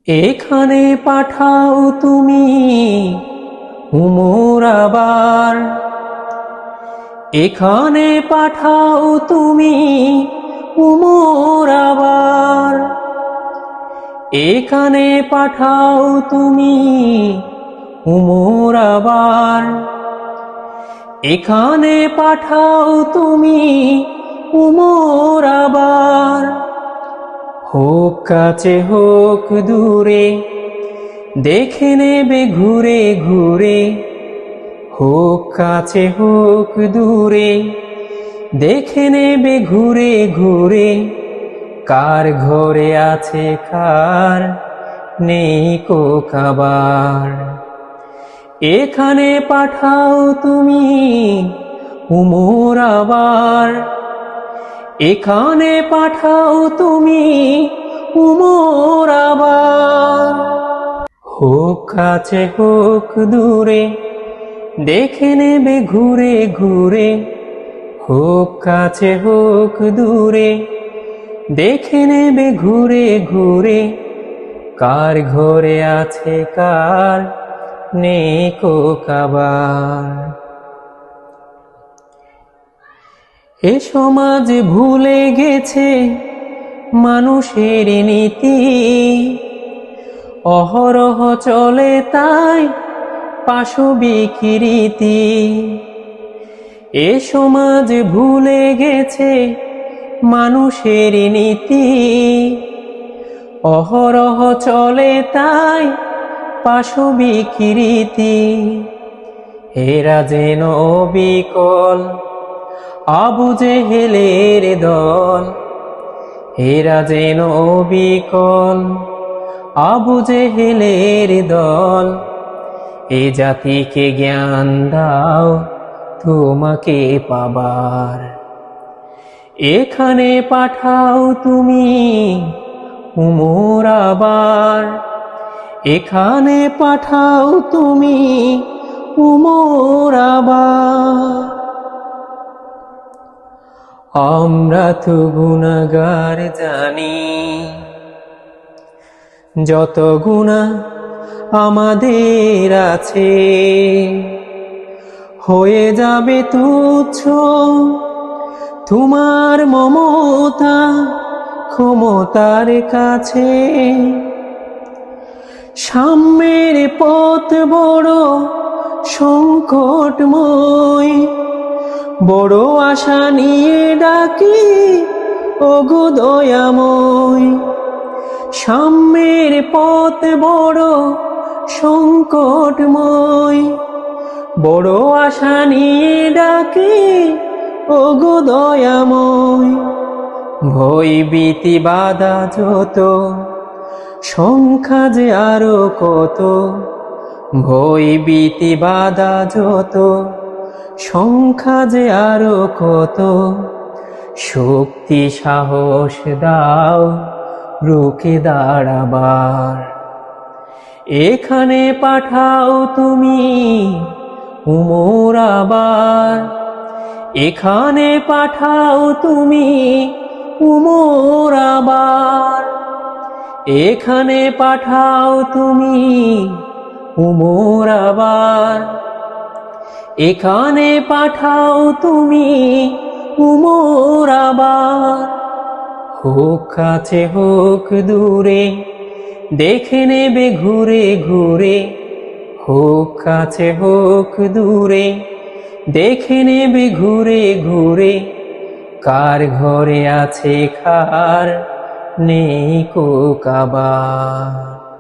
এখানে পাঠাও তুমি উমর আবার, এখানে পাঠাও তুমি উমর আবার, এখানে পাঠাও তুমি উমর আবার, এখানে পাঠাও তুমি উমর আবার। হোক কাছে হোক দূরে, দেখে নেবে ঘুরে ঘুরে। হোক কাছে হোক দূরে, দেখে নেবে ঘুরে ঘুরে। কার ঘরে আছে কার নেই কো খাবার। এখানে পাঠাও তুমি উমর আবার, এখানে পাঠাও তুমি উমর আবার। হোক কাছে হোক দূরে, দেখে নেবে ঘুরে ঘুরে। হোক কাছে হোক দূরে, দেখে নেবে ঘুরে ঘুরে। কার ঘরে আছে কার নেই কো খাবার। এ সমাজ ভুলে গেছে মানুষের নীতি, অহরহ চলে তাই পাশবিকীরীতি। এ সমাজ ভুলে গেছে মানুষের নীতি, অহরহ চলে তাই পাশবিকীরীতি। এরা যেন অবিকল আবু জেহেলের দল, এরা যেন অবিকল আবু জেহেলের দল। এ জাতিকে জ্ঞান দাও তোমাকে পাবার। এখানে পাঠাও তুমি উমর আবার, এখানে পাঠাও তুমি উমর আবার। আমরা তো গুনাহগার জানি, যত গুনাহ আমাদের আছে হয়ে যাবে তুচ্ছ তোমার মমতা ক্ষমতার কাছে। সাম্যের পথ বড় সংকটময়, বড় আশা নিয়ে ডাকি ওগো দয়াময়। সাম্যের পথ বড় সংকটময়, বড় আশা নিয়ে ডাকি ওগো দয়াময়। ভয় ভীতি বাধা যত, সংখ্যা যে আরো কত। ভয় ভীতি বাধা যত, সংখ্যা যে আরো কত। শক্তি সাহস দাও রুখে দাঁড়াবার। এখানে পাঠাও তুমি উমর আবার, এখানে পাঠাও তুমি উমর আবার, এখানে পাঠাও তুমি উমর আবার, এখানে পাঠাও তুমি উমর আবার। হোক কাছে হোক দূরে, দেখে নেবে ঘুরে ঘুরে। হোক কাছে হোক দূরে, দেখে নেবে ঘুরে ঘুরে। কার ঘরে আছে কার নেই কো খাবার।